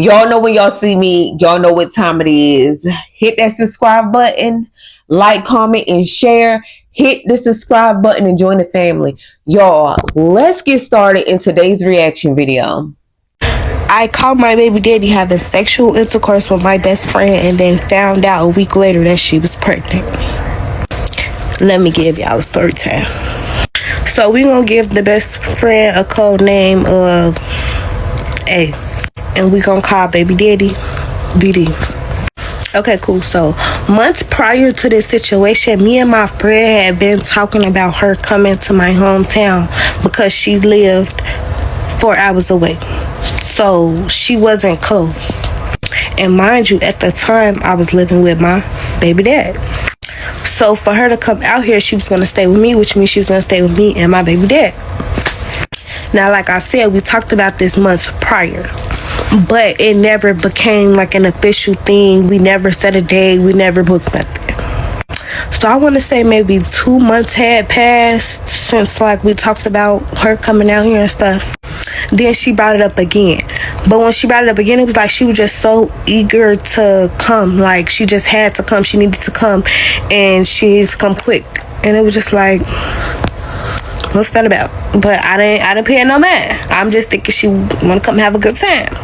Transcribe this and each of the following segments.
Y'all know when y'all see me, y'all know what time it is. Hit that subscribe button, like, comment, and share. Hit the subscribe button and join the family. Y'all, let's get started in today's reaction video. I caught my baby daddy having sexual intercourse with my best friend and then found out a week later that she was pregnant. Let me give y'all a story time. So we gonna give the best friend a code name of A. And we gonna call baby daddy BD. Okay, cool. So months prior to this situation, me and my friend had been talking about her coming to my hometown because she lived 4 hours away. So she wasn't close. And mind you, at the time, I was living with my baby dad. So for her to come out here, she was going to stay with me, which means she was going to stay with me and my baby dad. Now, like I said, we talked about this months prior, but it never became like an official thing. We never set a date. We never booked nothing. So I want to say maybe 2 months had passed since like we talked about her coming out here and stuff. Then she brought it up again. But when she brought it up again, it was like she was just so eager to come. Like she just had to come. She needed to come. And she needed to come quick. And it was just like, what's that about? But I didn't pay no mind. I'm just thinking she want to come have a good time.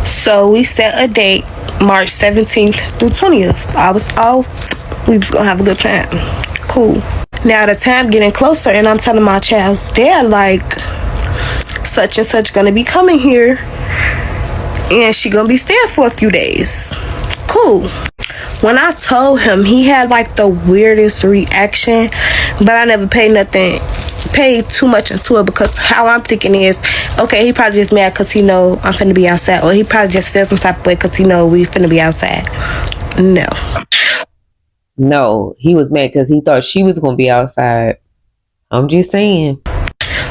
So we set a date, March 17th through 20th. I was off. We was going to have a good time. Cool. Now the time getting closer and I'm telling my child's dad like, such and such gonna be coming here and she gonna be staying for a few days. Cool. When I told him, he had like the weirdest reaction, but I never paid too much into it because how I'm thinking is, okay, he probably just mad because he know I'm finna be outside, or he probably just feels some type of way because he know we finna be outside. No, he was mad because he thought she was gonna be outside. I'm just saying.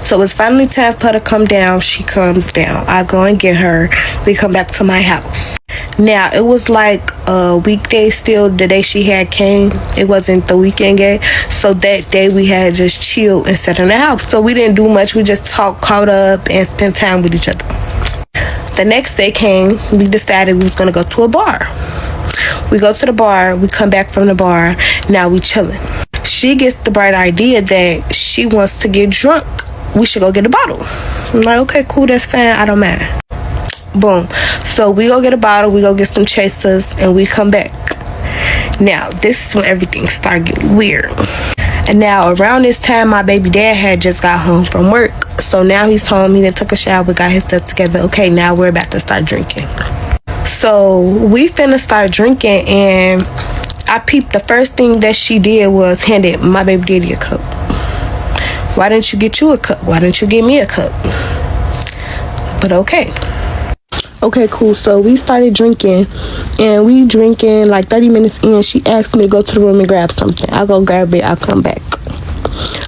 So it's finally time for her to come down. She comes down. I go and get her. We come back to my house. Now, it was like a weekday still, the day she had came. It wasn't the weekend day. So that day we had just chilled and sat in the house. So we didn't do much. We just talked, caught up, and spent time with each other. The next day came. We decided we was going to go to a bar. We go to the bar. We come back from the bar. Now we chilling. She gets the bright idea that she wants to get drunk. We should go get a bottle. I'm like, okay, cool, that's fine, I don't mind. Boom. So we go get a bottle, we go get some chasers, and we come back. Now, this is when everything started getting weird. And now, around this time, my baby dad had just got home from work. So now he's home, he done took a shower, got his stuff together. Okay, now we're about to start drinking. So we finna start drinking, and I peeped the first thing that she did was handed my baby daddy a cup. Why didn't you get you a cup? Why didn't you give me a cup? But okay. Okay, cool. So we started drinking, and we drinking like 30 minutes in. She asked me to go to the room and grab something. I go grab it. I'll come back.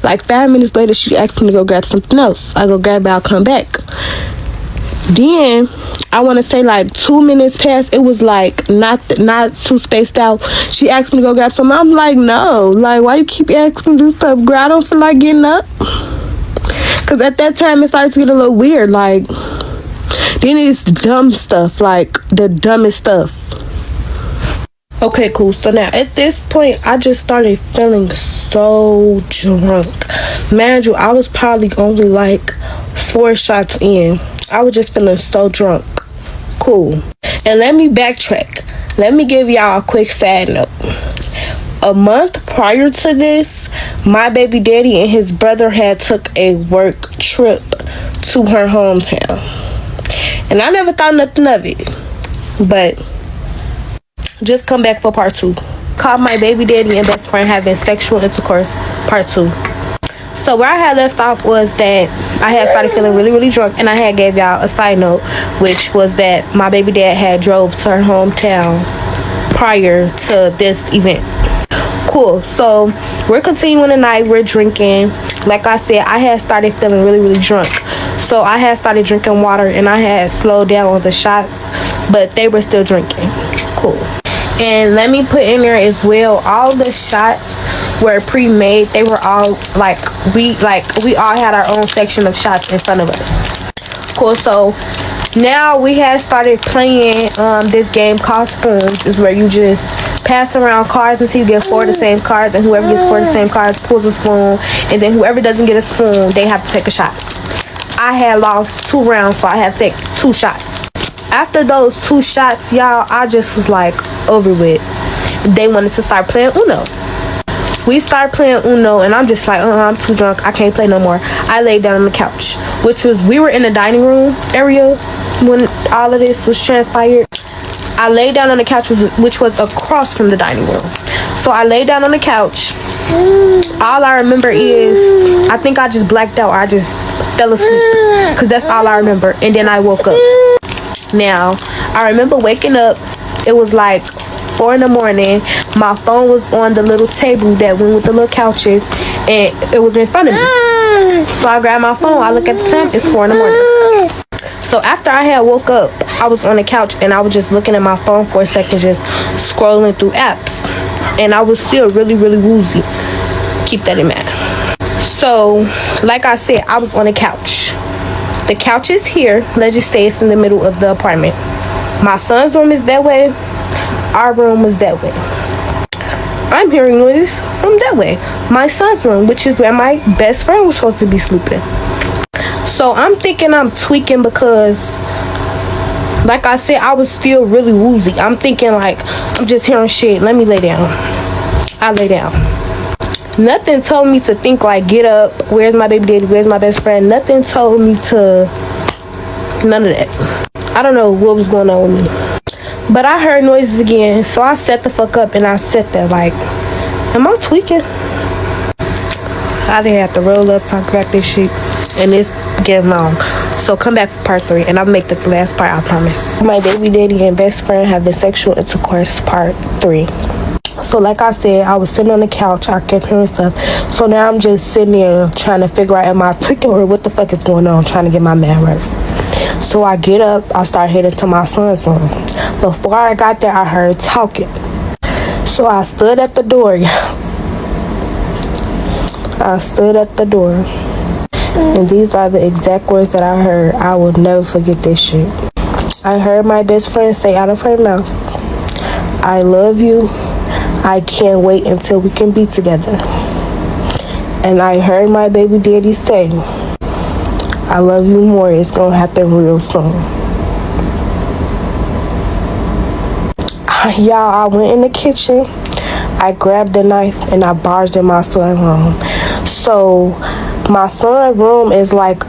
Like 5 minutes later, she asked me to go grab something else. I go grab it. I'll come back. Then I want to say like 2 minutes past. It was like not too spaced out. She asked me to go grab something. I'm like, no. Like, why you keep asking me to do stuff? Girl, I don't feel like getting up. Because at that time, it started to get a little weird. Like, then it's dumb stuff. Like, the dumbest stuff. Okay, cool. So now, at this point, I just started feeling so drunk. Man, I was probably only like 4 shots in. I was just feeling so drunk. Cool. And let me backtrack. Let me give y'all a quick side note. A month prior to this, my baby daddy and his brother had took a work trip to her hometown. And I never thought nothing of it. But just come back for part 2. Caught my baby daddy and best friend having sexual intercourse, part 2. So where I had left off was that I had started feeling really, really drunk, and I had gave y'all a side note, which was that my baby dad had drove to her hometown prior to this event. Cool. So we're continuing the night. We're drinking. Like I said, I had started feeling really, really drunk. So I had started drinking water, and I had slowed down on the shots, but they were still drinking. Cool. And let me put in there as well, all the shots were pre-made. They were all we all had our own section of shots in front of us. Cool. So Now we had started playing this game called Spoons. Is where you just pass around cards until you get 4 of the same cards, and whoever gets 4 of the same cards pulls a spoon, and then whoever doesn't get a spoon, they have to take a shot. I had lost 2 rounds, so I had to take 2 shots. After those 2 shots, y'all, I just was like over with. They wanted to start playing Uno. We started playing Uno, and I'm just like, I'm too drunk. I can't play no more. I laid down on the couch, we were in the dining room area when all of this was transpired. I laid down on the couch, which was across from the dining room. So I laid down on the couch. All I remember is, I think I just blacked out, or I just fell asleep, because that's all I remember. And then I woke up. Now, I remember waking up. It was like 4 in the morning. My phone was on the little table that went with the little couches, and it was in front of me. So I grabbed my phone. I look at the time. It's 4 in the morning. So after I had woke up, I was on the couch, and I was just looking at my phone for a second, just scrolling through apps. And I was still really, really woozy. Keep that in mind. So, like I said, I was on the couch. The couch is here. Let's just say it's in the middle of the apartment. My son's room is that way. Our room was that way. I'm hearing noises from that way. My son's room, which is where my best friend was supposed to be sleeping. So I'm thinking I'm tweaking because, like I said, I was still really woozy. I'm thinking like, I'm just hearing shit. Let me lay down. I lay down. Nothing told me to think like, get up. Where's my baby daddy? Where's my best friend? Nothing told me to, none of that. I don't know what was going on with me. But I heard noises again, so I sat the fuck up and I sat there like, am I tweaking? I didn't have to roll up, talk about this shit, and it's getting long. So come back for part 3, and I'll make that the last part, I promise. My baby daddy and best friend have the sexual intercourse part 3. So like I said, I was sitting on the couch, I kept hearing stuff. So now I'm just sitting there trying to figure out, am I tweaking or what the fuck is going on, trying to get my man right. So I get up, I start heading to my son's room. Before I got there, I heard talking. So I stood at the door. I stood at the door. And these are the exact words that I heard. I will never forget this shit. I heard my best friend say out of her mouth, I love you. I can't wait until we can be together. And I heard my baby daddy say, I love you more. It's gonna happen real soon. Y'all, I went in the kitchen. I grabbed a knife and I barged in my son's room. So my son's room is like,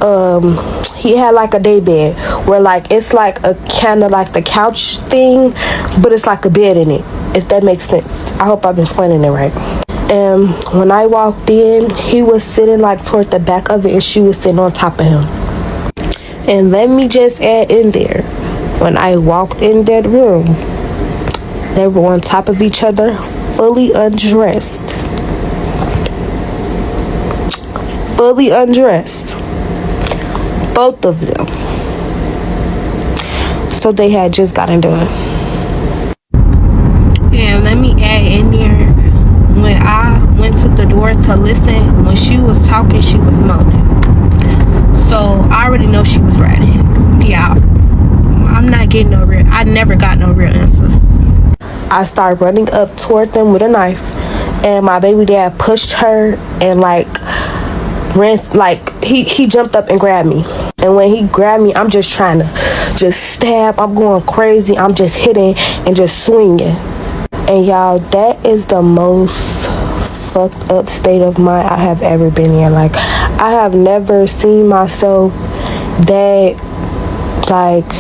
he had like a day bed where like, it's like a kind of like the couch thing, but it's like a bed in it, if that makes sense. I hope I'm explaining it right. And when I walked in, he was sitting like toward the back of it and she was sitting on top of him. And let me just add in there, when I walked in that room, they were on top of each other, fully undressed. Fully undressed. Both of them. So they had just gotten done. And let me add in there, when I went to the door to listen, when she was talking, she was moaning. So I already know she was riding. Yeah, I'm not getting no real, I never got no real answers. I started running up toward them with a knife, and my baby dad pushed her and like ran, like he jumped up and grabbed me. And when he grabbed me, I'm just trying to just stab. I'm going crazy. I'm just hitting and just swinging. And y'all, that is the most fucked up state of mind I have ever been in. Like, I have never seen myself that, like,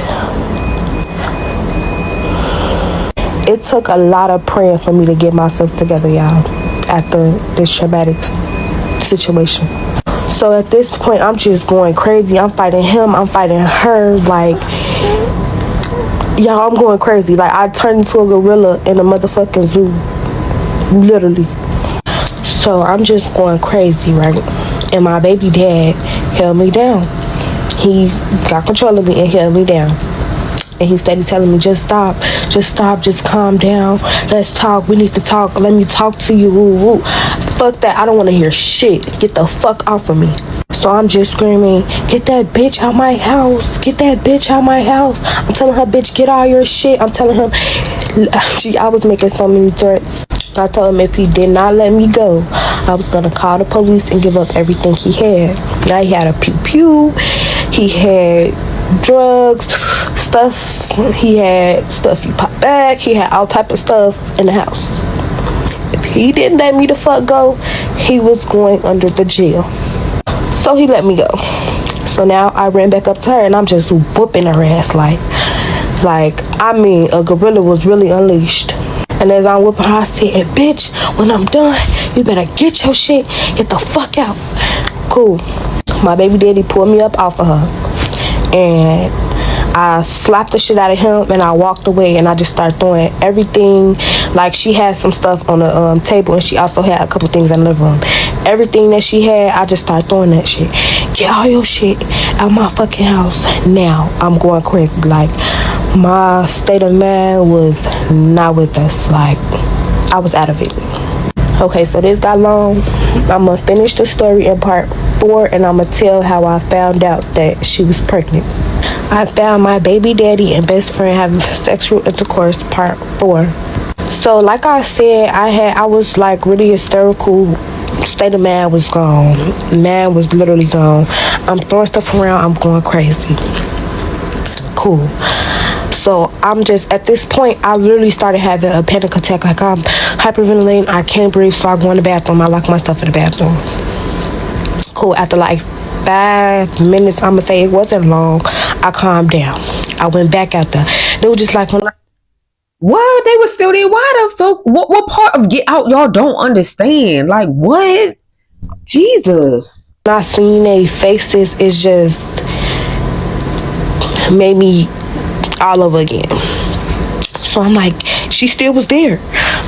it took a lot of praying for me to get myself together, y'all, after this traumatic situation. So at this point, I'm just going crazy. I'm fighting him. I'm fighting her. Like, y'all, I'm going crazy. Like, I turned into a gorilla in a motherfucking zoo. Literally. So I'm just going crazy, right? And my baby dad held me down. He got control of me and held me down. And he started telling me, just stop, just calm down. Let's talk. We need to talk. Let me talk to you. Woo, woo. Fuck that. I don't want to hear shit. Get the fuck off of me. So I'm just screaming, get that bitch out my house. Get that bitch out my house. I'm telling her, bitch, get all your shit. I'm telling him, I was making so many threats. I told him if he did not let me go, I was going to call the police and give up everything he had. Now he had a pew-pew. He had drugs, stuff. He had stuff he popped back. He had all type of stuff in the house. If he didn't let me the fuck go, he was going under the jail. So he let me go. So now I ran back up to her and I'm just whooping her ass like I mean, a gorilla was really unleashed. And as I'm whooping her, I said, bitch, when I'm done, you better get your shit, get the fuck out. Cool. My baby daddy pulled me up off of her. And I slapped the shit out of him and I walked away and I just started throwing everything. Like she had some stuff on the table and she also had a couple things in the living room. Everything that she had, I just started throwing that shit. Get all your shit out my fucking house now. I'm going crazy. Like my state of mind was not with us. Like I was out of it. Okay, so this got long. I'm gonna finish the story in part 4 and I'm gonna tell how I found out that she was pregnant. I found my baby daddy and best friend having sexual intercourse, part 4. So like I said, I was like really hysterical. State of man was gone. Man was literally gone. I'm throwing stuff around. I'm going crazy. Cool. So I'm just, at this point, I literally started having a panic attack. Like I'm hyperventilating. I can't breathe, so I go in the bathroom. I lock myself in the bathroom. Cool. After like 5 minutes, I'm gonna say it wasn't long, I calmed down. I went back out there. They were just like, What? They was still there. Why the fuck? What part of get out y'all don't understand? Like what? Jesus. not seeing their faces, is just made me all over again. So I'm like, she still was there.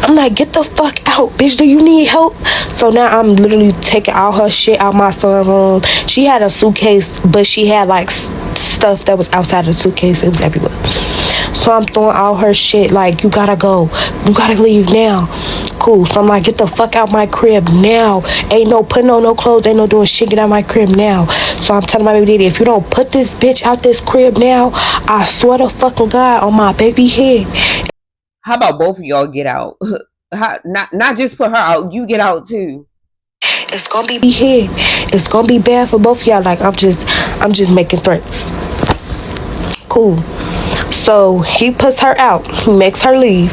I'm like, get the fuck out, bitch. Do you need help? So now I'm literally taking all her shit out my son's room. She had a suitcase, but she had like stuff that was outside the suitcase. It was everywhere. So I'm throwing all her shit like, you gotta go. You gotta leave now. Cool. So I'm like, get the fuck out my crib now. Ain't no putting on no clothes. Ain't no doing shit. Get out my crib now. So I'm telling my baby daddy, if you don't put this bitch out this crib now, I swear to fucking God on my baby head. How about both of y'all get out? Not just put her out. You get out too. It's gonna be here. It's gonna be bad for both of y'all. Like I'm just making threats. Cool. So he puts her out. He makes her leave.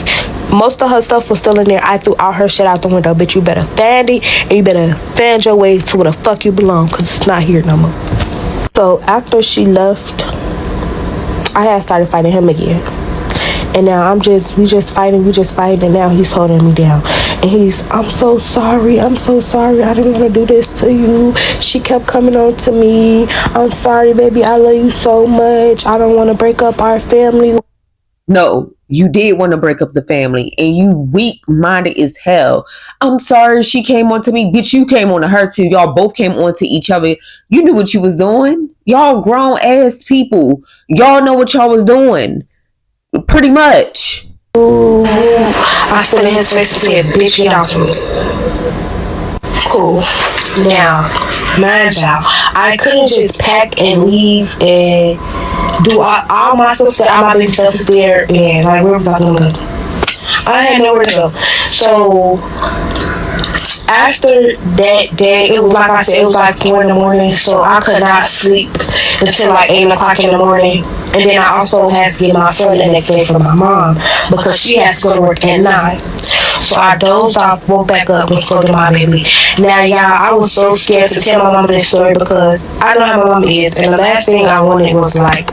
Most of her stuff was still in there. I threw all her shit out the window. Bitch, you better find it and you better find your way to where the fuck you belong, because it's not here no more. So after she left, I had started fighting him again. And now we just fighting, and now he's holding me down. And I'm so sorry, I didn't want to do this to you. She kept coming on to me. I'm sorry, baby, I love you so much. I don't want to break up our family. No, you did want to break up the family, and you weak-minded as hell. I'm sorry she came on to me. Bitch, you came on to her too. Y'all both came on to each other. You knew what you was doing. Y'all grown-ass people. Y'all know what y'all was doing. Pretty much. Ooh, I spit in his face and said, bitch, get off of me. Cool. Now, mind y'all, I couldn't just pack and leave and do all my stuff, all my baby stuff is there, and like, where was I gonna go? I had nowhere to go. So after that day, it was like I said, it was like 4 in the morning, so I could not sleep until like 8 o'clock in the morning. And then I also had to get my son the next day for my mom, because she has to go to work at 9. So I dozed off, woke back up, and spoke to my baby. Now, y'all, I was so scared to tell my mama this story, because I know how my mama is, and the last thing I wanted was like,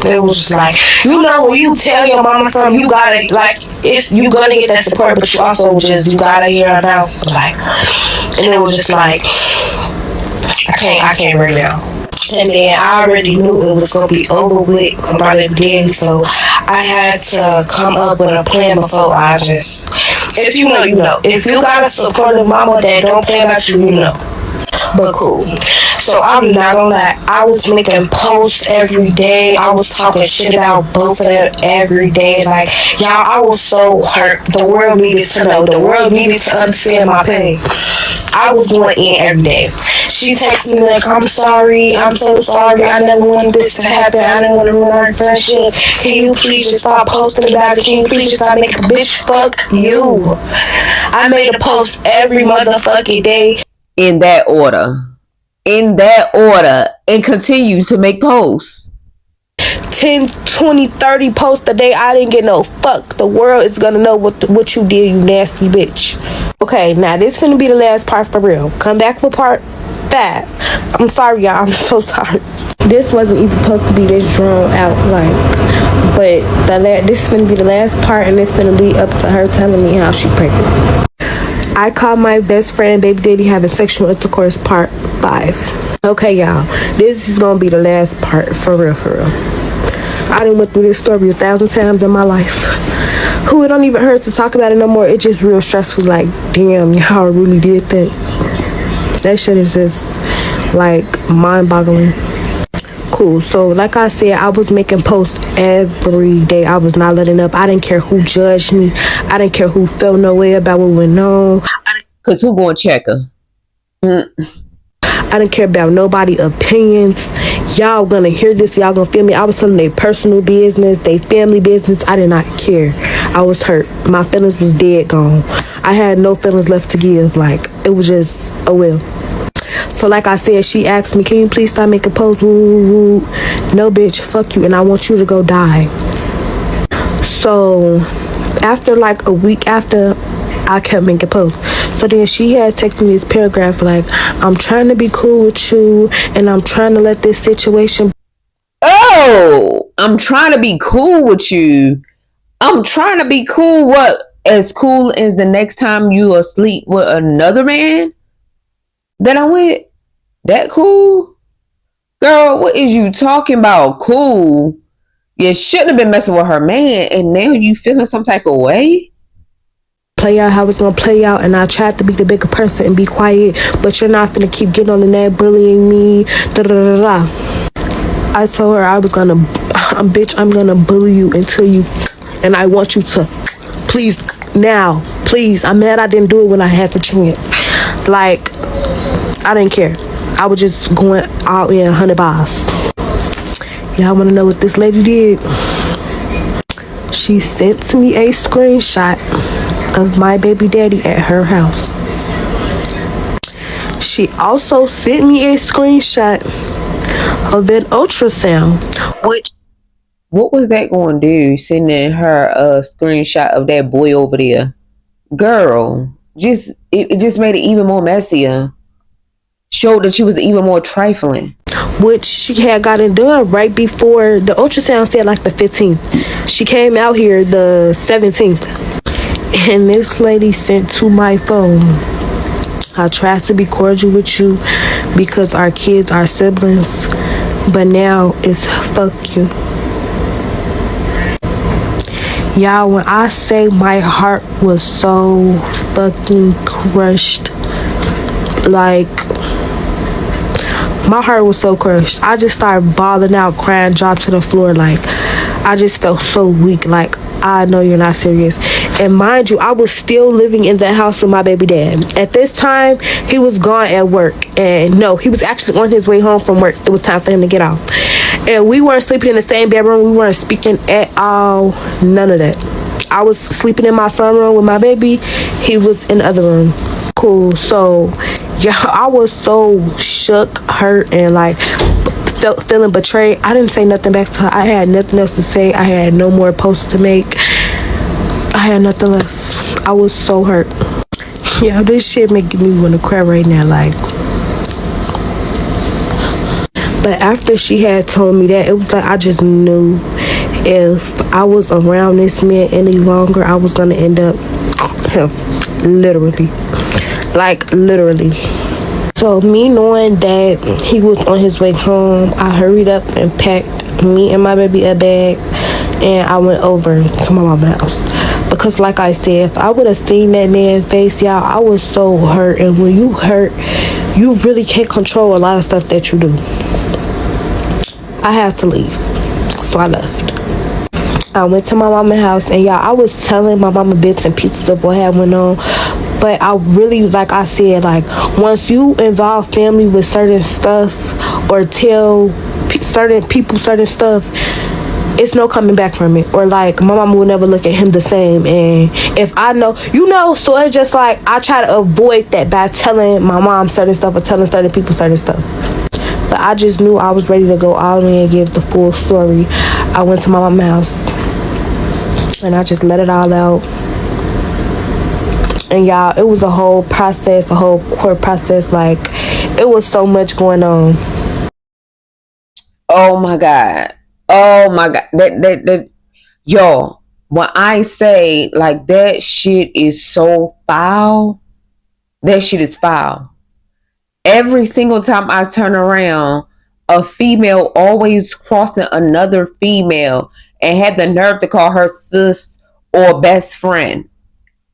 it was just like, you know, when you tell your mama something, you gotta, like, you gonna get that support, but you also you gotta hear her mouth, like, and it was just like, I can't right now. And then I already knew it was gonna be over with by the beginning, so I had to come up with a plan before I just, if you know, you know. If you got a supportive mama that don't play about you, you know. but cool. So I'm not gonna lie, I was making posts every day. I was talking shit about both of them every day. Like, y'all, I was so hurt. The world needed to know. The world needed to understand my pain. I was going in every day. She texted me like, I'm sorry, I'm so sorry, I never wanted this to happen, I didn't want to ruin our friendship. Can you please just stop posting about it? Can you please just stop making a bitch? Fuck you. I made a post every motherfucking day. In that order. In that order. And continue to make posts. 10, 20, 30 posts a day. I didn't get no fuck. The world is gonna know what you did, you nasty bitch. Okay, now this gonna be the last part for real. Come back for part 5. I'm sorry, y'all. I'm so sorry. This wasn't even supposed to be this drawn out, like, but this is gonna be the last part, and it's gonna lead up to her telling me how she pregnant. I caught my best friend baby daddy having sexual intercourse part 5. Okay, y'all, this is gonna be the last part for real, for real. I done went through this story 1,000 times in my life. Who it don't even hurt to talk about it no more. It's just real stressful. Like, damn, y'all really did that. That shit is just like mind-boggling. Cool. So like I said, I was making posts every day. I was not letting up. I didn't care who judged me. I didn't care who felt no way about what went on. Cause who gonna check her? I didn't care about nobody opinions. Y'all gonna hear this, y'all gonna feel me. I was telling their personal business, their family business. I did not care. I was hurt. My feelings was dead gone. I had no feelings left to give. Like, it was just a will. So like I said, she asked me, can you please stop making posts? Woo, woo, woo. No, bitch, fuck you, and I want you to go die. So after like a week after, I kept making posts. So then she had texted me this paragraph like, I'm trying to be cool with you, and I'm trying to let this situation. Oh, I'm trying to be cool with you. I'm trying to be cool. What? As cool as the next time you asleep with another man that I went? That cool? Girl, what is you talking about? Cool. You shouldn't have been messing with her man, and now you feeling some type of way? Play out how it's gonna play out, and I tried to be the bigger person and be quiet, but you're not gonna keep getting on the net bullying me. Da da da da. I told her I was gonna, bitch, I'm gonna bully you until you, and I want you to, please, now, please. I'm mad I didn't do it when I had the chance. Like, I didn't care. I was just going out in 100 bars. Y'all wanna know what this lady did? She sent me a screenshot of my baby daddy at her house. She also sent me a screenshot of an ultrasound. What was that going to do? Sending her a screenshot of that boy over there, girl. It just made it even more messier. Showed that she was even more trifling. Which she had gotten done right before the ultrasound said like the 15th. She came out here the 17th. And this lady sent to my phone, I tried to be cordial with you because our kids are siblings, but now it's fuck you. Y'all, when I say my heart was so fucking crushed, like, my heart was so crushed. I just started bawling out, crying, dropped to the floor. Like, I just felt so weak. Like, I know you're not serious. And mind you, I was still living in that house with my baby dad. At this time, he was gone at work. And no, he was actually on his way home from work. It was time for him to get off. And we weren't sleeping in the same bedroom. We weren't speaking at all. None of that. I was sleeping in my sunroom with my baby. He was in the other room. Cool. So, yeah, I was so shook, hurt, and like feeling betrayed. I didn't say nothing back to her. I had nothing else to say. I had no more posts to make. I had nothing left. I was so hurt. Yeah, this shit making me want to cry right now. Like, but after she had told me that, it was like I just knew if I was around this man any longer, I was gonna end up him. Literally. Like, literally. So me knowing that he was on his way home, I hurried up and packed me and my baby a bag, and I went over to my mama's house. Because like I said, if I would have seen that man's face, y'all, I was so hurt. And when you hurt, you really can't control a lot of stuff that you do. I had to leave, so I left. I went to my mama's house, and y'all, I was telling my mama bits and pieces of what had went on. But I really, like I said, like, once you involve family with certain stuff or tell certain people certain stuff, it's no coming back from it. Or like, my mama will never look at him the same. And if I know, you know, so it's just like I try to avoid that by telling my mom certain stuff or telling certain people certain stuff. But I just knew I was ready to go all in and give the full story. I went to my mama's house and I just let it all out. And y'all, it was a whole process, a whole court process. Like, it was so much going on. Oh my God. Oh my God. That y'all, when I say like that shit is so foul, that shit is foul. Every single time I turn around, a female always crossing another female and had the nerve to call her sis or best friend.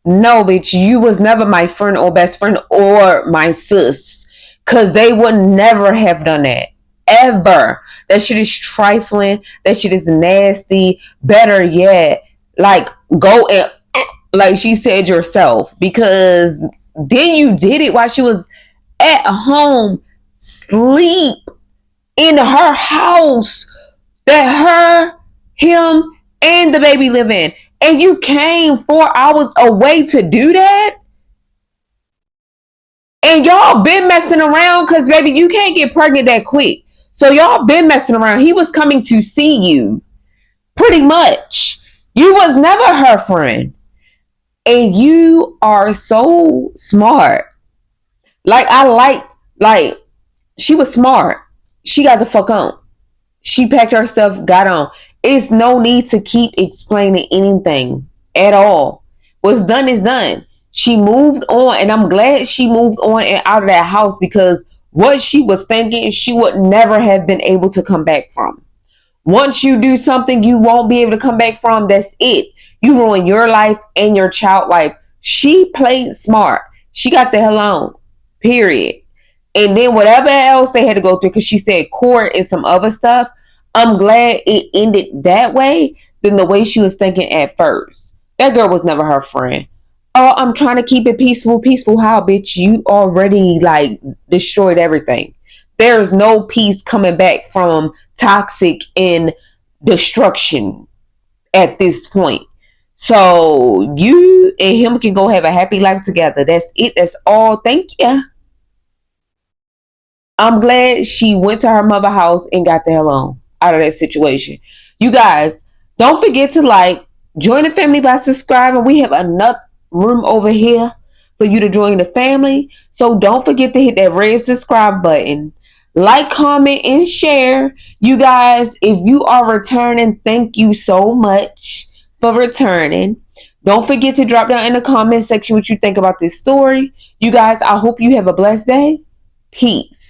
No, bitch, you was never my friend or best friend or my sis. Cause they would never have done that. Ever. That shit is trifling. That shit is nasty. Better yet, like, go and like she said yourself. Because then you did it while she was at home, sleep in her house that him, and the baby live in. And you came 4 hours away to do that? And y'all been messing around because, baby, you can't get pregnant that quick. So y'all been messing around. He was coming to see you. Pretty much. You was never her friend. And you are so smart. Like, she was smart. She got the fuck on. She packed her stuff, got on. It's no need to keep explaining anything at all. What's done is done. She moved on, and I'm glad she moved on and out of that house, because what she was thinking, she would never have been able to come back from. Once you do something you won't be able to come back from, that's it. You ruin your life and your child life. She played smart. She got the hell on. Period. And then whatever else they had to go through, because she said court and some other stuff, I'm glad it ended that way than the way she was thinking at first. That girl was never her friend. Oh, I'm trying to keep it peaceful. Peaceful how, bitch? You already like destroyed everything. There's no peace coming back from toxic and destruction at this point. So you and him can go have a happy life together. That's it. That's all. Thank you. I'm glad she went to her mother's house and got the hell on out of that situation. You guys, don't forget to like, join the family by subscribing. We have enough room over here for you to join the family. So don't forget to hit that red subscribe button. Like, comment, and share. You guys, if you are returning, thank you so much for returning. Don't forget to drop down in the comment section what you think about this story. You guys, I hope you have a blessed day. Peace.